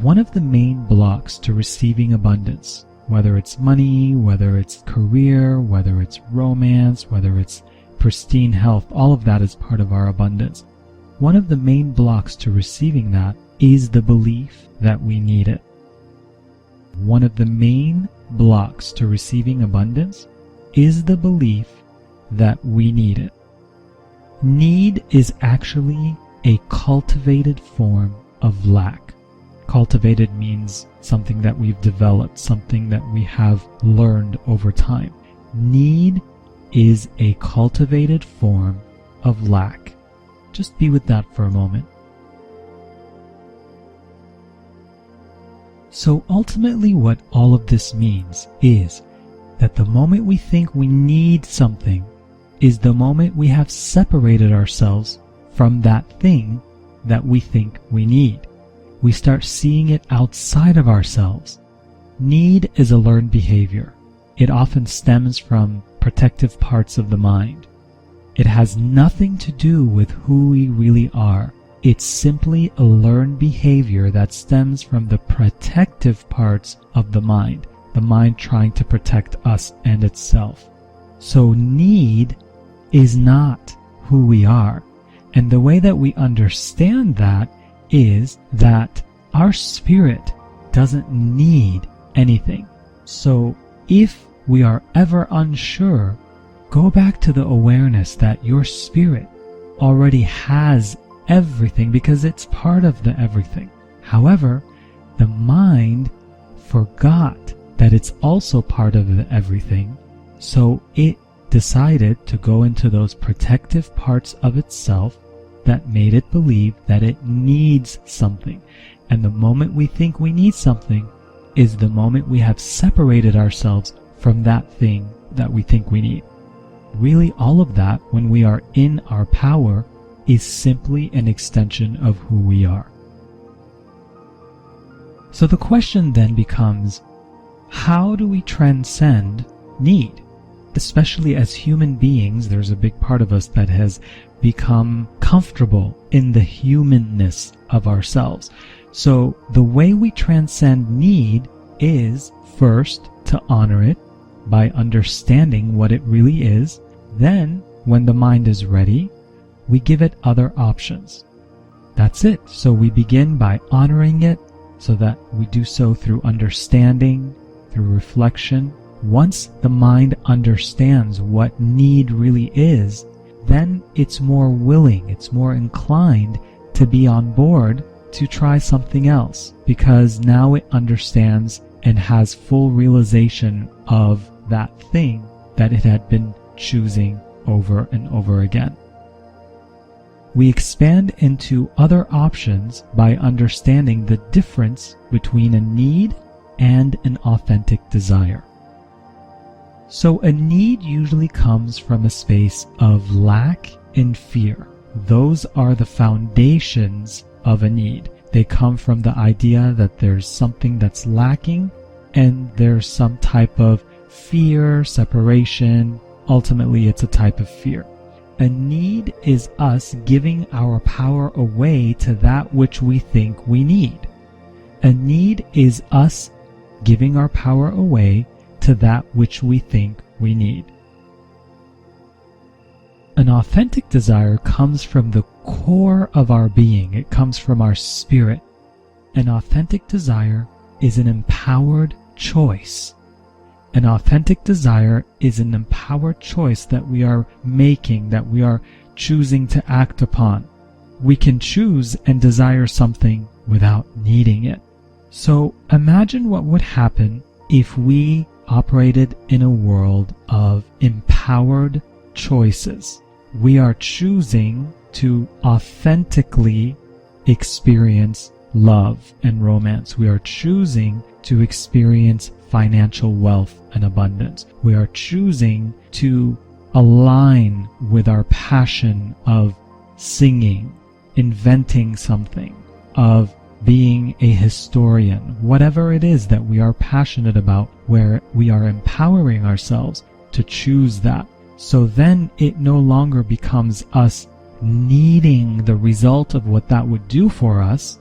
One of the main blocks to receiving abundance, whether it's money, whether it's career, whether it's romance, whether it's pristine health, all of that is part of our abundance. One of the main blocks to receiving that is the belief that we need it. One of the main blocks to receiving abundance is the belief that we need it. Need is actually a cultivated form of lack. Cultivated means something that we've developed, something that we have learned over time. Need is a cultivated form of lack. Just be with that for a moment. So ultimately what all of this means is that the moment we think we need something is the moment we have separated ourselves from that thing that we think we need. We start seeing it outside of ourselves. Need is a learned behavior. It often stems from protective parts of the mind. It has nothing to do with who we really are. It's simply a learned behavior that stems from the protective parts of the mind trying to protect us and itself. So need is not who we are. And the way that we understand that is that our spirit doesn't need anything. So if we are ever unsure, go back to the awareness that your spirit already has everything because it's part of the everything. However, the mind forgot that it's also part of the everything, so it decided to go into those protective parts of itself that made it believe that it needs something. And the moment we think we need something is the moment we have separated ourselves from that thing that we think we need. Really, all of that, when we are in our power, is simply an extension of who we are. So the question then becomes, how do we transcend need? Especially as human beings, there's a big part of us that has become comfortable in the humanness of ourselves. So the way we transcend need is first to honor it by understanding what it really is. Then, when the mind is ready, we give it other options. That's it. So we begin by honoring it so that we do so through understanding, through reflection. Once the mind understands what need really is, then it's more willing, it's more inclined to be on board to try something else, because now it understands and has full realization of that thing that it had been choosing over and over again. We expand into other options by understanding the difference between a need and an authentic desire. So a need usually comes from a space of lack and fear. Those are the foundations of a need. They come from the idea that there's something that's lacking and there's some type of fear, separation. Ultimately, it's a type of fear. A need is us giving our power away to that which we think we need. A need is us giving our power away to that which we think we need. An authentic desire comes from the core of our being. It comes from our spirit. An authentic desire is an empowered choice. An authentic desire is an empowered choice that we are making, that we are choosing to act upon. We can choose and desire something without needing it. So imagine what would happen if we operated in a world of empowered choices. We are choosing to authentically experience love and romance. We are choosing to experience financial wealth and abundance. We are choosing to align with our passion of singing, inventing something, of being a historian, whatever it is that we are passionate about, where we are empowering ourselves to choose that. So then it no longer becomes us needing the result of what that would do for us.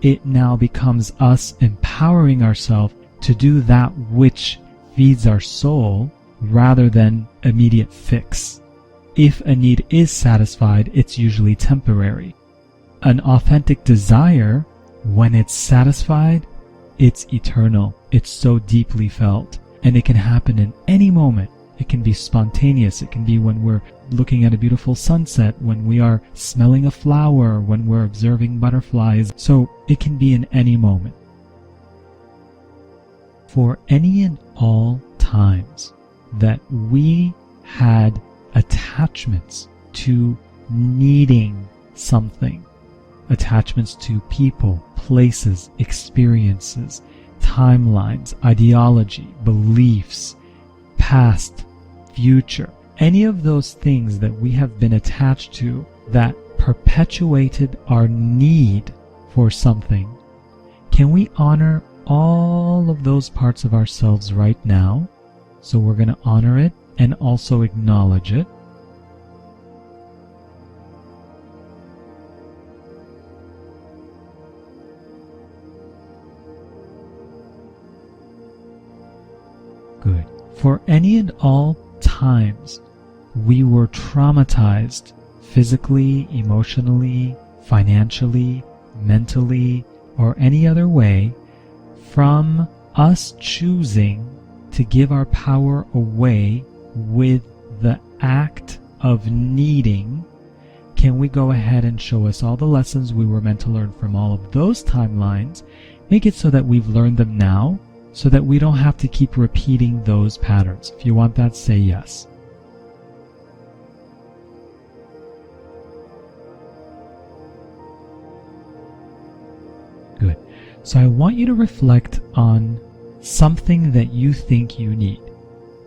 it now becomes us empowering ourselves to do that which feeds our soul rather than immediate fix. If a need is satisfied, it's usually temporary. An authentic desire, when it's satisfied, it's eternal. It's so deeply felt, and it can happen in any moment. It can be spontaneous. It can be when we're looking at a beautiful sunset, when we are smelling a flower, when we're observing butterflies. So it can be in any moment. For any and all times that we had attachments to needing something, attachments to people, places, experiences, timelines, ideology, beliefs, past, future, any of those things that we have been attached to that perpetuated our need for something, can we honor all of those parts of ourselves right now? So we're going to honor it and also acknowledge it. Good. For any and all times we were traumatized physically, emotionally, financially, mentally, or any other way from us choosing to give our power away with the act of needing, can we go ahead and show us all the lessons we were meant to learn from all of those timelines, make it so that we've learned them now, so that we don't have to keep repeating those patterns. If you want that, say yes. Good. So I want you to reflect on something that you think you need.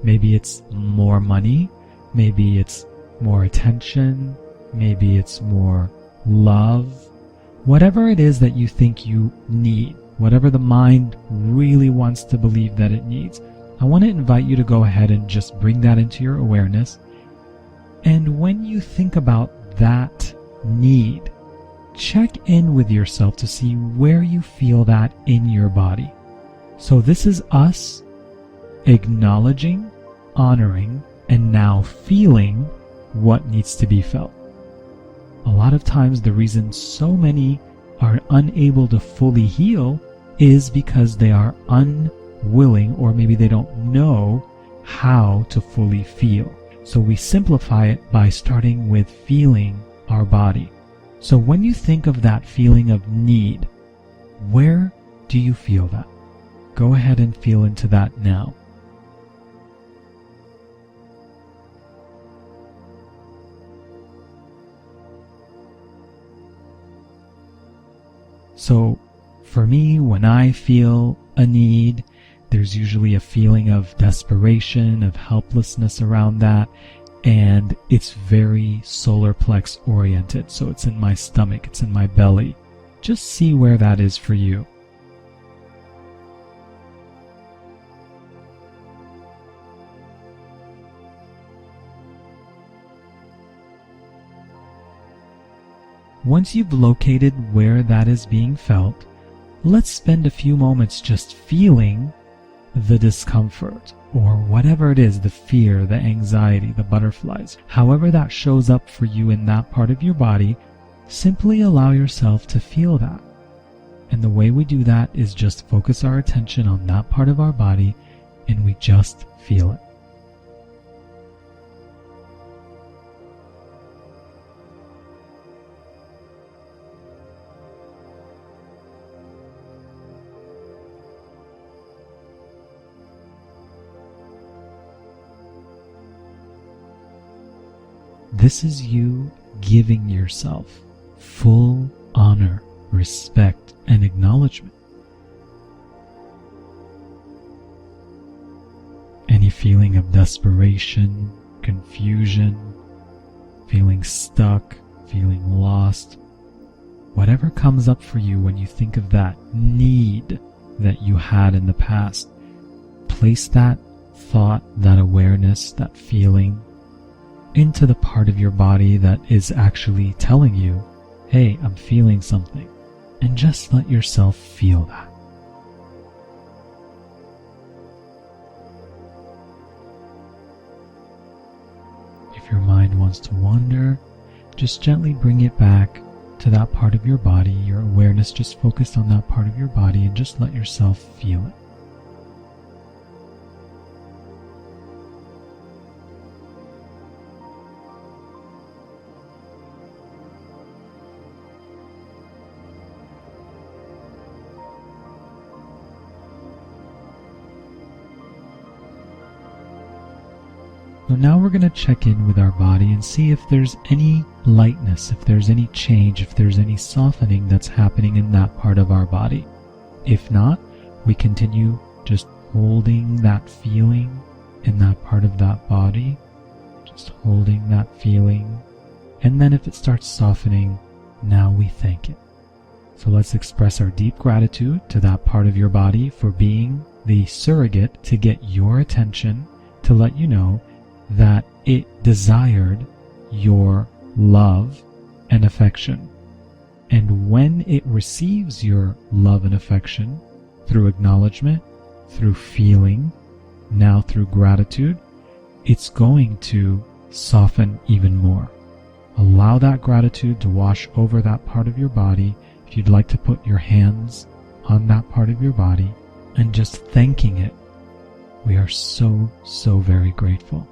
Maybe it's more money, maybe it's more attention, maybe it's more love. Whatever it is that you think you need, whatever the mind really wants to believe that it needs, I want to invite you to go ahead and just bring that into your awareness. And when you think about that need, check in with yourself to see where you feel that in your body. So this is us acknowledging, honoring, and now feeling what needs to be felt. A lot of times the reason so many are unable to fully heal is because they are unwilling, or maybe they don't know how to fully feel. So we simplify it by starting with feeling our body. So when you think of that feeling of need, where do you feel that? Go ahead and feel into that now. So for me, when I feel a need, there's usually a feeling of desperation, of helplessness around that, and it's very solar plex oriented. So it's in my stomach, it's in my belly. Just see where that is for you. Once you've located where that is being felt, let's spend a few moments just feeling the discomfort, or whatever it is, the fear, the anxiety, the butterflies. However that shows up for you in that part of your body, simply allow yourself to feel that. And the way we do that is just focus our attention on that part of our body, and we just feel it. This is you giving yourself full honor, respect, and acknowledgement. Any feeling of desperation, confusion, feeling stuck, feeling lost, whatever comes up for you when you think of that need that you had in the past, place that thought, that awareness, that feeling into the part of your body that is actually telling you, hey, I'm feeling something. and just let yourself feel that. If your mind wants to wander, just gently bring it back to that part of your body, your awareness just focused on that part of your body, and just let yourself feel it. So now we're going to check in with our body and see if there's any lightness, if there's any change, if there's any softening that's happening in that part of our body. If not, we continue just holding that feeling in that part of that body, just holding that feeling. And then if it starts softening, now we thank it. So let's express our deep gratitude to that part of your body for being the surrogate to get your attention, to let you know that it desired your love and affection. And when it receives your love and affection through acknowledgement, through feeling, now through gratitude, it's going to soften even more. Allow that gratitude to wash over that part of your body. If you'd like to put your hands on that part of your body and just thanking it, we are so, so very grateful.